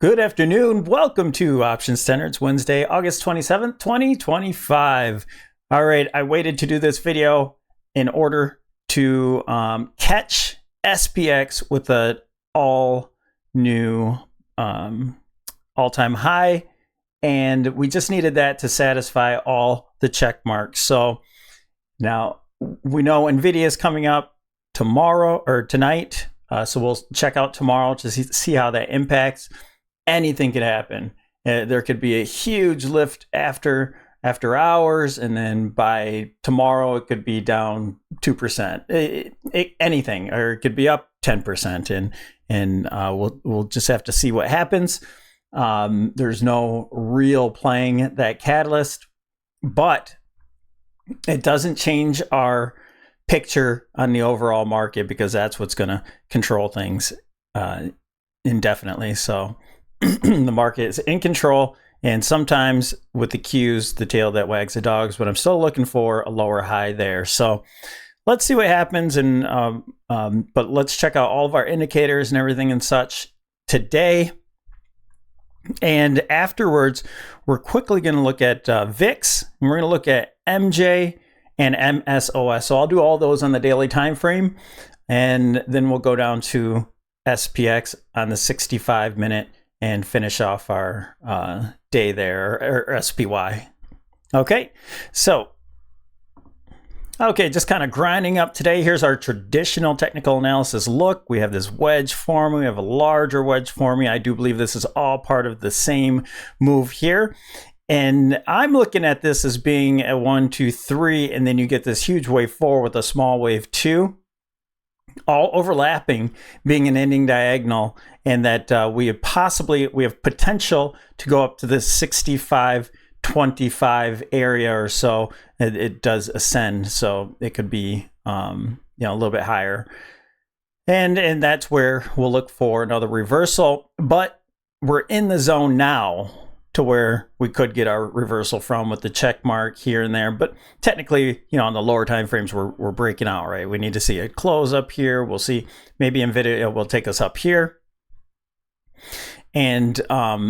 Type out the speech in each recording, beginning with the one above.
Good afternoon. Welcome to OptionsTender. It's Wednesday, August 27th, 2025. All right, I waited to do this video in order to catch SPX with an all new all-time high, and we just needed that to satisfy all the check marks. So now we know NVIDIA is coming up tomorrow or tonight, so we'll check out tomorrow to see how that impacts. Anything could happen. There could be a huge lift after hours, and then by tomorrow it could be down 2%. Anything, or it could be up 10%, and we'll just have to see what happens. There's no real playing that catalyst, but it doesn't change our picture on the overall market, because that's what's going to control things indefinitely. So the market is in control, and sometimes with the cues, the tail that wags the dogs, but I'm still looking for a lower high there. So let's see what happens, and but let's check out all of our indicators and everything and such today. And afterwards, we're quickly going to look at VIX, and we're going to look at MJ and MSOS. So I'll do all those on the daily time frame, and then we'll go down to SPX on the 65-minute and finish off our day there, or SPY. Okay, so just kind of grinding up today. Here's our traditional technical analysis look. We have this wedge forming. We have a larger wedge forming. I do believe this is all part of the same move here. And I'm looking at this as being a 1, 2, 3, and then you get this huge wave 4 with a small wave 2. All overlapping, being an ending diagonal, and that we have potential to go up to this 65.25 area or so. It does ascend, so it could be a little bit higher, and that's where we'll look for another reversal. But we're in the zone now to where we could get our reversal from, with the check mark here and there. But technically, on the lower time frames, we're breaking out, right? We need to see a close up here. We'll see, maybe NVIDIA will take us up here. And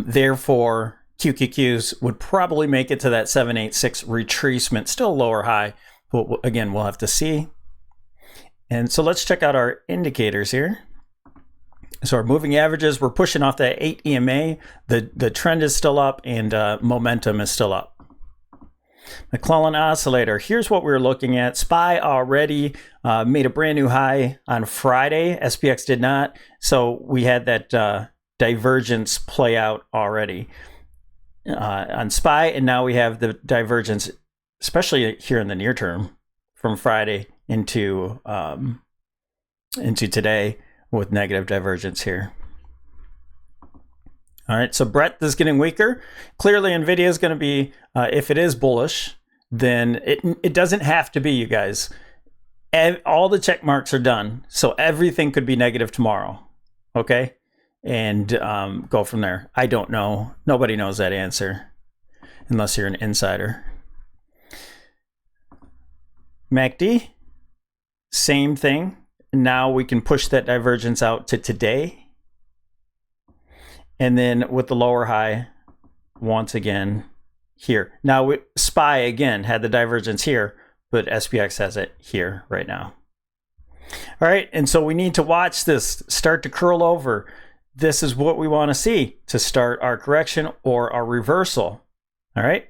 therefore, QQQs would probably make it to that 786 retracement, still lower high. But again, we'll have to see. And so let's check out our indicators here. So our moving averages, we're pushing off that 8 EMA. The trend is still up, and momentum is still up. McClellan oscillator, here's what we're looking at. SPY already made a brand new high on Friday. SPX did not. So we had that divergence play out already on SPY, and now we have the divergence, especially here in the near term, from Friday into today, with negative divergence here. All right, so breadth is getting weaker. Clearly, NVIDIA is going to be, if it is bullish, then it doesn't have to be, you guys. All the check marks are done, so everything could be negative tomorrow, okay? And go from there. I don't know. Nobody knows that answer, unless you're an insider. MACD, same thing. Now we can push that divergence out to today. And then with the lower high, once again, here. Now, SPY, again, had the divergence here, but SPX has it here right now. All right, and so we need to watch this start to curl over. This is what we want to see to start our correction or our reversal. All right.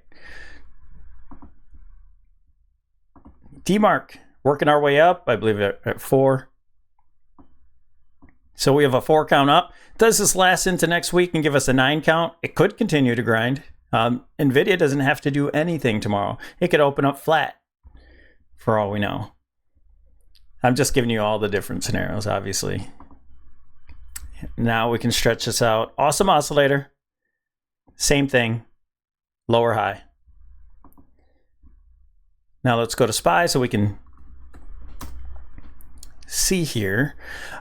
DMARC, working our way up, I believe at 4. So we have a 4 count up. Does this last into next week and give us a 9 count? It could continue to grind. NVIDIA doesn't have to do anything tomorrow. It could open up flat, for all we know. I'm just giving you all the different scenarios, obviously. Now we can stretch this out. Awesome oscillator. Same thing. Lower high. Now let's go to SPY so we can see here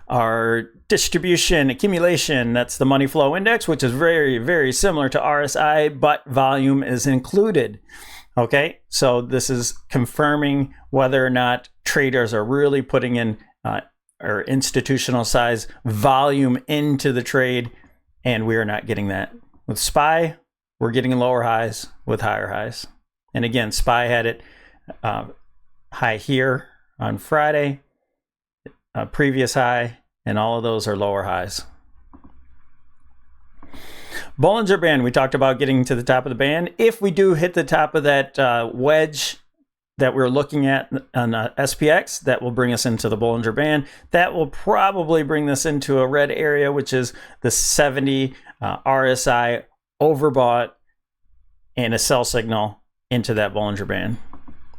our distribution accumulation. That's the money flow index, which is very, very similar to RSI, but volume is included. Okay, so this is confirming whether or not traders are really putting in or institutional size volume into the trade and we are not getting that. With SPY, we're getting lower highs with higher highs. And again, SPY had it high here on Friday, a previous high, and all of those are lower highs. Bollinger Band, we talked about getting to the top of the band. If we do hit the top of that wedge that we're looking at on SPX, that will bring us into the Bollinger Band. That will probably bring this into a red area, which is the 70 RSI overbought and a sell signal into that Bollinger Band.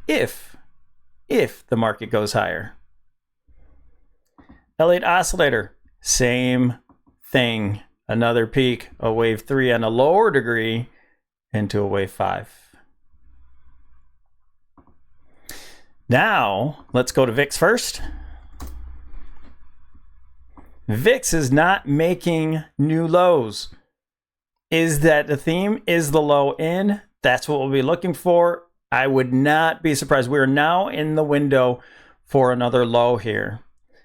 If the market goes higher. Elliott Oscillator, same thing. Another peak, a wave 3 on a lower degree into a wave 5. Now, let's go to VIX first. VIX is not making new lows. Is that the theme? Is the low in? That's what we'll be looking for. I would not be surprised. We are now in the window for another low here.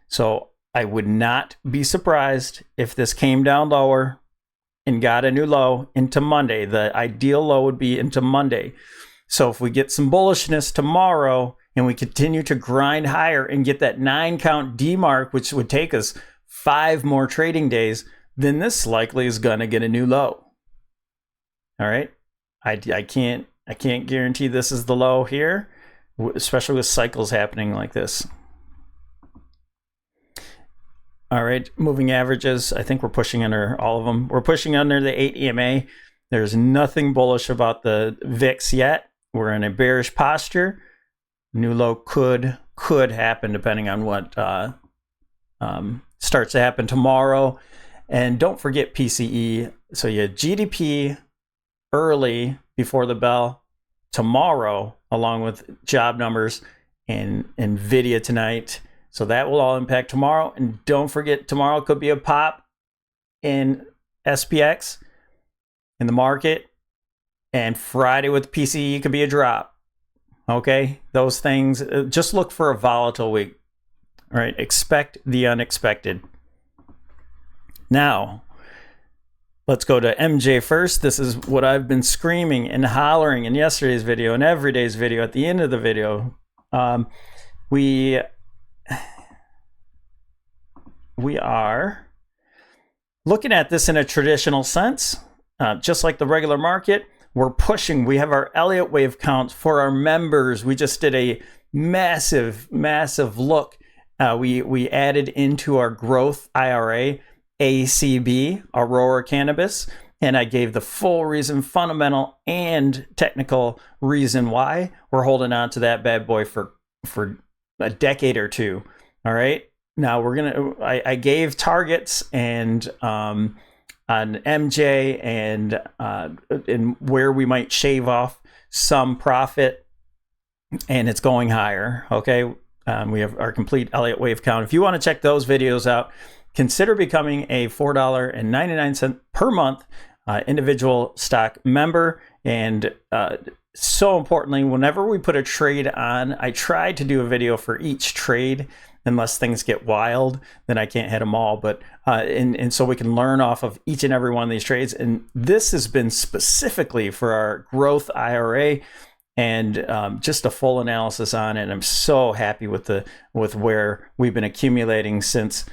So I would not be surprised if this came down lower and got a new low into Monday. The ideal low would be into Monday. So if we get some bullishness tomorrow and we continue to grind higher and get that 9 count D mark, which would take us 5 more trading days, then this likely is going to get a new low. All right. I can't guarantee this is the low here, especially with cycles happening like this. All right, moving averages. I think we're pushing under all of them. We're pushing under the 8 EMA. There's nothing bullish about the VIX yet. We're in a bearish posture. New low could happen depending on what starts to happen tomorrow. And don't forget PCE. So you had GDP early before the bell tomorrow, along with job numbers and NVIDIA tonight. So that will all impact tomorrow. And don't forget, tomorrow could be a pop in SPX in the market. And Friday with PCE could be a drop. Okay, those things, just look for a volatile week. All right, expect the unexpected. Now, let's go to MJ first. This is what I've been screaming and hollering in yesterday's video and every day's video. At the end of the video, we are looking at this in a traditional sense, just like the regular market. We're pushing. We have our Elliott wave count for our members. We just did a massive look. We added into our growth IRA ACB, Aurora Cannabis, and I gave the full reason, fundamental and technical reason why we're holding on to that bad boy for a decade or two. All right. Now I gave targets and on MJ and where we might shave off some profit, and it's going higher. Okay. We have our complete Elliott wave count. If you want to check those videos out, consider becoming a $4.99 per month individual stock member. And so importantly, whenever we put a trade on, I try to do a video for each trade. Unless things get wild, then I can't hit them all. But and so we can learn off of each and every one of these trades. And this has been specifically for our growth IRA, and just a full analysis on it. I'm so happy with where we've been accumulating since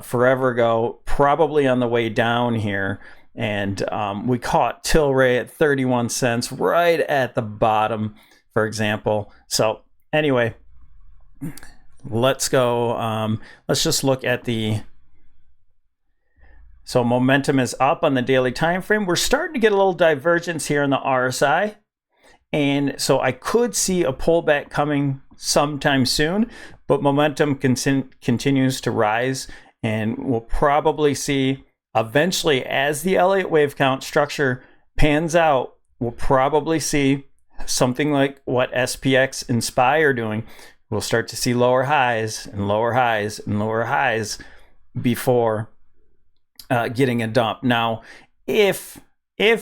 forever ago, probably on the way down here. And we caught Tilray at 31 cents, right at the bottom, for example. So anyway, let's go. Let's just look at so momentum is up on the daily time frame. We're starting to get a little divergence here in the RSI. And so I could see a pullback coming sometime soon, but momentum continues to rise. And we'll probably see eventually, as the Elliott wave count structure pans out, we'll probably see something like what SPX and SPY are doing. We'll start to see lower highs and lower highs and lower highs before getting a dump. Now, if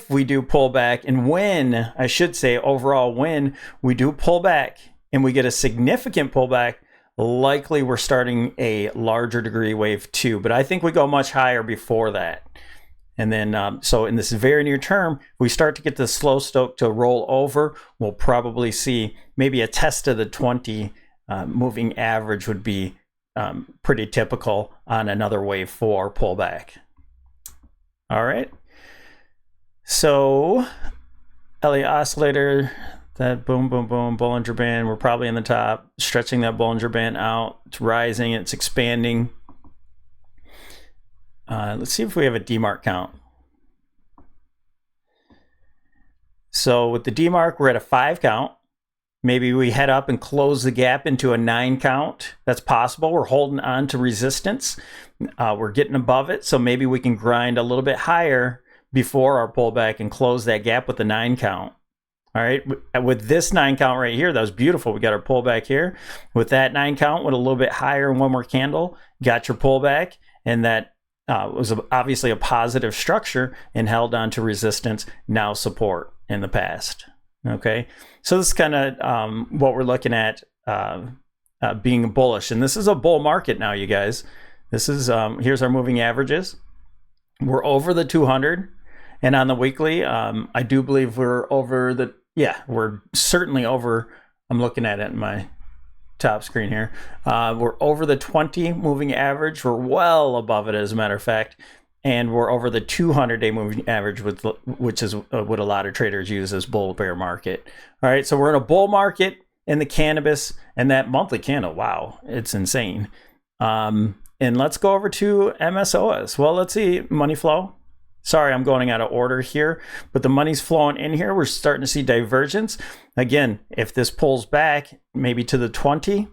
we do pull back, and when, I should say overall, when we do pull back and we get a significant pullback, likely we're starting a larger degree wave 2. But I think we go much higher before that. And then, so in this very near term, we start to get the slow stoke to roll over. We'll probably see maybe a test of the 20 moving average would be pretty typical on another wave 4 pullback. All right. So Elliott oscillator, that boom, boom, boom, Bollinger Band, we're probably in the top, stretching that Bollinger Band out. It's rising, it's expanding. Let's see if we have a DMARC count. So with the DMARC, we're at a 5 count. Maybe we head up and close the gap into a 9 count. That's possible. We're holding on to resistance. We're getting above it. So maybe we can grind a little bit higher before our pullback and close that gap with the 9 count. All right. With this 9 count right here, that was beautiful. We got our pullback here. With that 9 count, with a little bit higher and one more candle, got your pullback. And that was obviously a positive structure and held on to resistance, now support in the past. Okay, so this is kind of what we're looking at being bullish, and this is a bull market now, you guys. This is here's our moving averages. We're over the 200, and on the weekly, I do believe we're over the we're certainly over. I'm looking at it in my top screen here. We're over the 20 moving average. We're well above it, as a matter of fact. And we're over the 200-day moving average, which is what a lot of traders use as bull bear market. All right, so we're in a bull market in the cannabis, and that monthly candle, wow, it's insane. And let's go over to MSOS. Well, let's see, money flow. Sorry, I'm going out of order here, but the money's flowing in here. We're starting to see divergence. Again, if this pulls back maybe to the 20,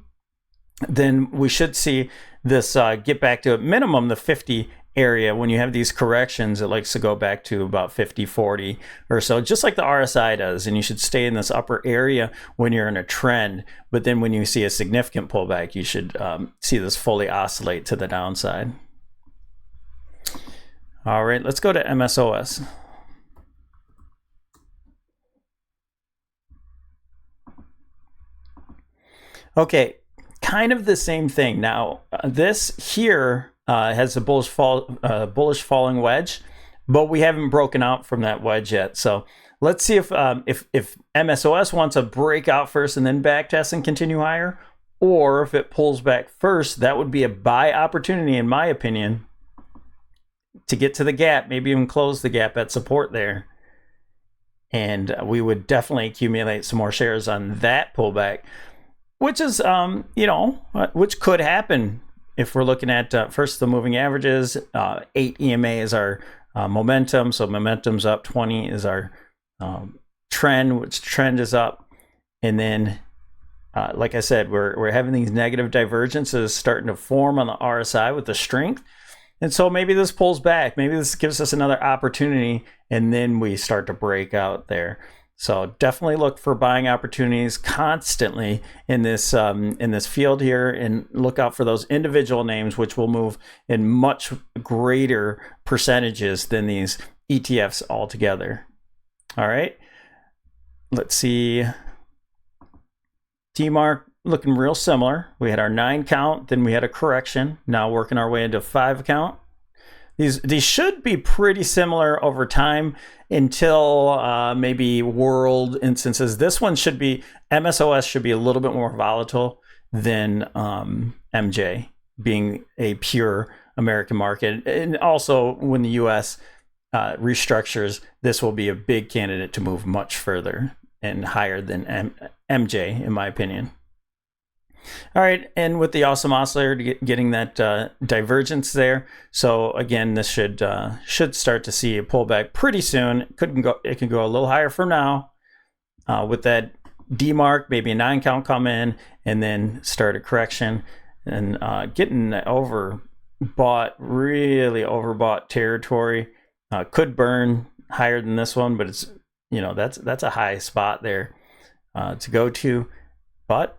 then we should see this get back to a minimum the 50 area. When you have these corrections, it likes to go back to about 50, 40 or so, just like the RSI does. And you should stay in this upper area when you're in a trend. But then when you see a significant pullback, you should see this fully oscillate to the downside. All right, let's go to MSOS. Okay, kind of the same thing. Now, this here has a bullish falling wedge, but we haven't broken out from that wedge yet. So let's see if MSOS wants to break out first and then back test and continue higher, or if it pulls back first, that would be a buy opportunity, in my opinion, to get to the gap, maybe even close the gap at support there. And we would definitely accumulate some more shares on that pullback, which is, which could happen. If we're looking at first the moving averages, 8 EMA is our momentum. So momentum's up, 20 is our trend, which trend is up. And then, like I said, we're having these negative divergences starting to form on the RSI with the strength. And so maybe this pulls back. Maybe this gives us another opportunity, and then we start to break out there. So definitely look for buying opportunities constantly in this field here, and look out for those individual names, which will move in much greater percentages than these ETFs altogether. All right, let's see. DMARC looking real similar. We had our 9 count, then we had a correction. Now working our way into 5 count. These should be pretty similar over time until maybe world instances. This one should be, MSOS should be a little bit more volatile than MJ, being a pure American market. And also when the US restructures, this will be a big candidate to move much further and higher than MJ, in my opinion. All right, and with the awesome oscillator getting that divergence there, so again, this should start to see a pullback pretty soon. It can go a little higher from now. With that DMARC, maybe a 9 count come in, and then start a correction, and getting overbought, really overbought territory. Could burn higher than this one, but it's that's a high spot there to go to. But,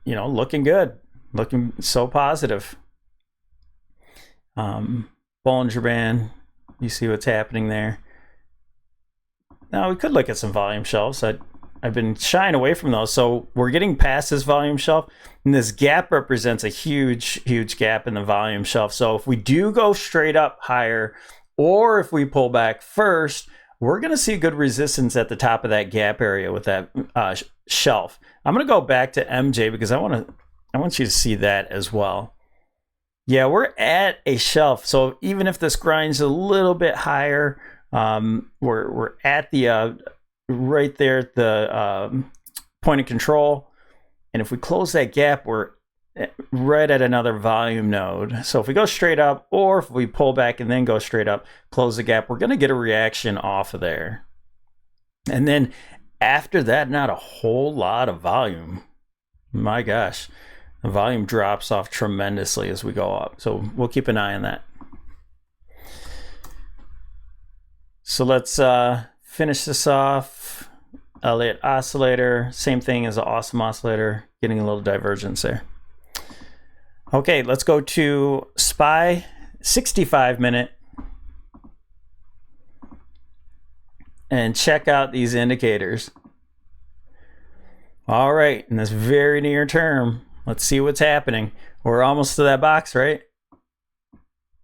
looking good, looking so positive. Bollinger Band, you see what's happening there. Now, we could look at some volume shelves. I've been shying away from those. So we're getting past this volume shelf, and this gap represents a huge, huge gap in the volume shelf. So if we do go straight up higher or if we pull back first, we're going to see good resistance at the top of that gap area with that shelf. I'm going to go back to MJ because I want you to see that as well. Yeah, we're at a shelf. So even if this grinds a little bit higher, we're at the right there at the point of control. And if we close that gap, we're right at another volume node. So if we go straight up, or if we pull back and then go straight up, close the gap, we're going to get a reaction off of there. And then after that, not a whole lot of volume. My gosh, the volume drops off tremendously as we go up. So we'll keep an eye on that. So let's finish this off. Elliott oscillator, same thing as an awesome oscillator, getting a little divergence there. Okay, let's go to SPY 65-minute and check out these indicators. All right, in this very near term, let's see what's happening. We're almost to that box, right?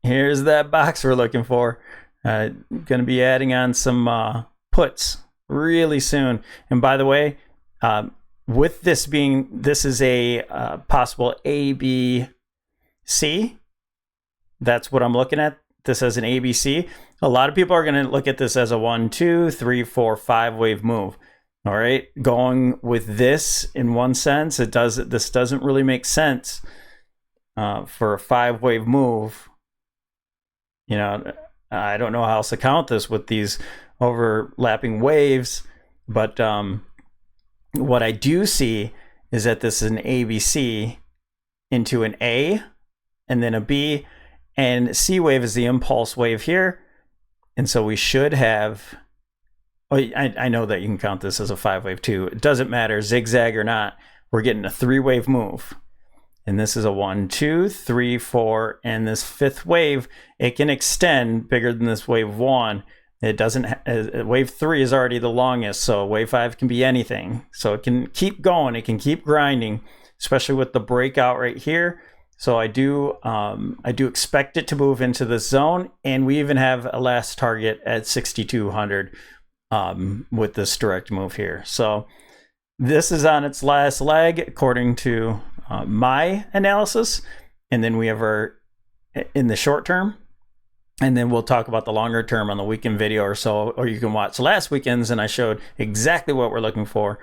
Here's that box we're looking for. Going to be adding on some puts really soon. And by the way, with this being, this is a possible ABC. That's what I'm looking at. This as an ABC. A lot of people are going to look at this as a 1, 2, 3, 4, 5 wave move. All right, going with this in one sense, this doesn't really make sense for a 5 wave move. You know, I don't know how else to count this with these overlapping waves, but what I do see is that this is an ABC into an A and then a B, and C wave is the impulse wave here. And so we should have, I know that you can count this as a 5 wave too. It doesn't matter, zigzag or not, we're getting a 3 wave move. And this is a 1, 2, 3, 4, and this 5th wave, it can extend bigger than this wave 1. It doesn't, wave 3 is already the longest, so wave 5 can be anything. So it can keep going, it can keep grinding, especially with the breakout right here. So I do expect it to move into this zone, and we even have a last target at 6,200 with this direct move here. So this is on its last leg according to my analysis, and then we have our in the short term. And then we'll talk about the longer term on the weekend video or so, or you can watch last weekend's and I showed exactly what we're looking for.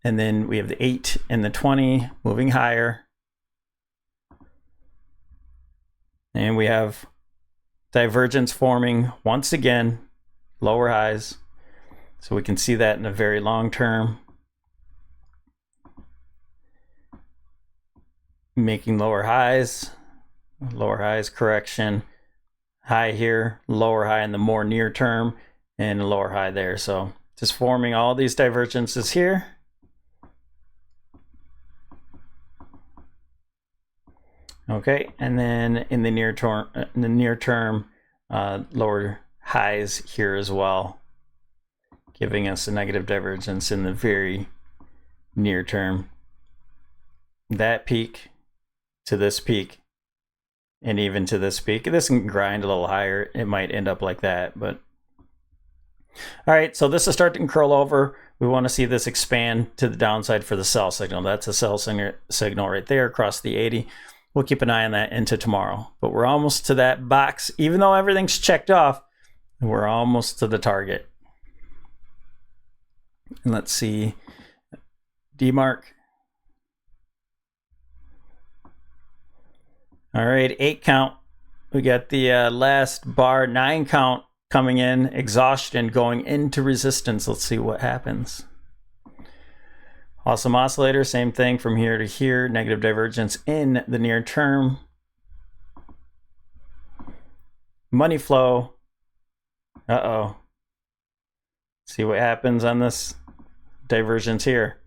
And then we have the 8 and the 20 moving higher. And we have divergence forming once again, lower highs. So we can see that in the very long term. Making lower highs correction. High here, lower high in the more near term, and a lower high there. So just forming all these divergences here. Okay, and then in the near term, lower highs here as well, giving us a negative divergence in the very near term. That peak to this peak. And even to this peak, this can grind a little higher. It might end up like that, but all right. So this is starting to curl over. We want to see this expand to the downside for the sell signal. That's a sell signal right there across the 80. We'll keep an eye on that into tomorrow. But we're almost to that box, even though everything's checked off. We're almost to the target. And let's see, DMARC. All right, 8 count. We got the last bar, 9 count coming in, exhaustion going into resistance. Let's see what happens. Awesome oscillator, same thing from here to here, negative divergence in the near term. Money flow. Uh-oh. See what happens on this divergence here.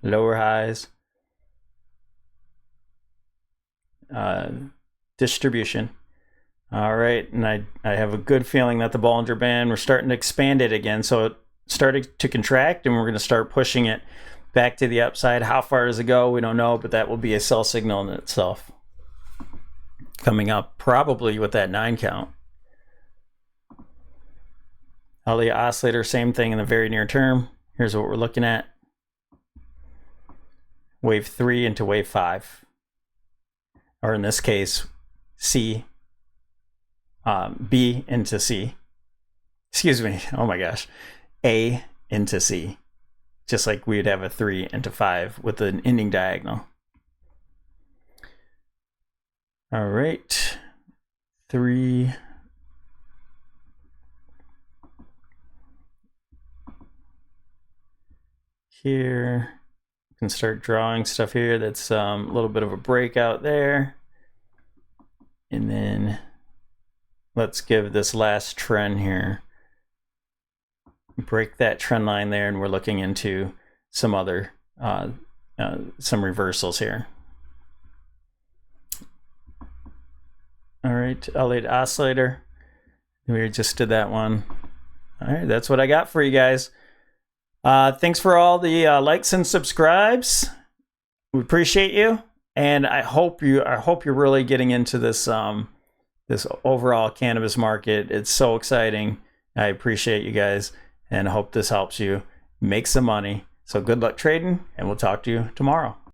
Lower highs. Distribution. All right, and I have a good feeling that the Bollinger Band, we're starting to expand it again. So it started to contract, and we're going to start pushing it back to the upside. How far does it go? We don't know, but that will be a sell signal in itself. Coming up probably with that 9 count. Elliott oscillator, same thing in the very near term. Here's what we're looking at. Wave 3 into wave 5. Or in this case, B into C. Excuse me. Oh my gosh. A into C. Just like we'd have a 3 into 5 with an ending diagonal. All right. 3. Here. You can start drawing stuff here. That's a little bit of a breakout there. And then let's give this last trend here. Break that trend line there, and we're looking into some other some reversals here. All right, Elliott oscillator. We just did that one. All right, that's what I got for you guys. Thanks for all the likes and subscribes. We appreciate you, and I hope you're really getting into this this overall cannabis market. It's so exciting. I appreciate you guys, and I hope this helps you make some money. So good luck trading, and we'll talk to you tomorrow.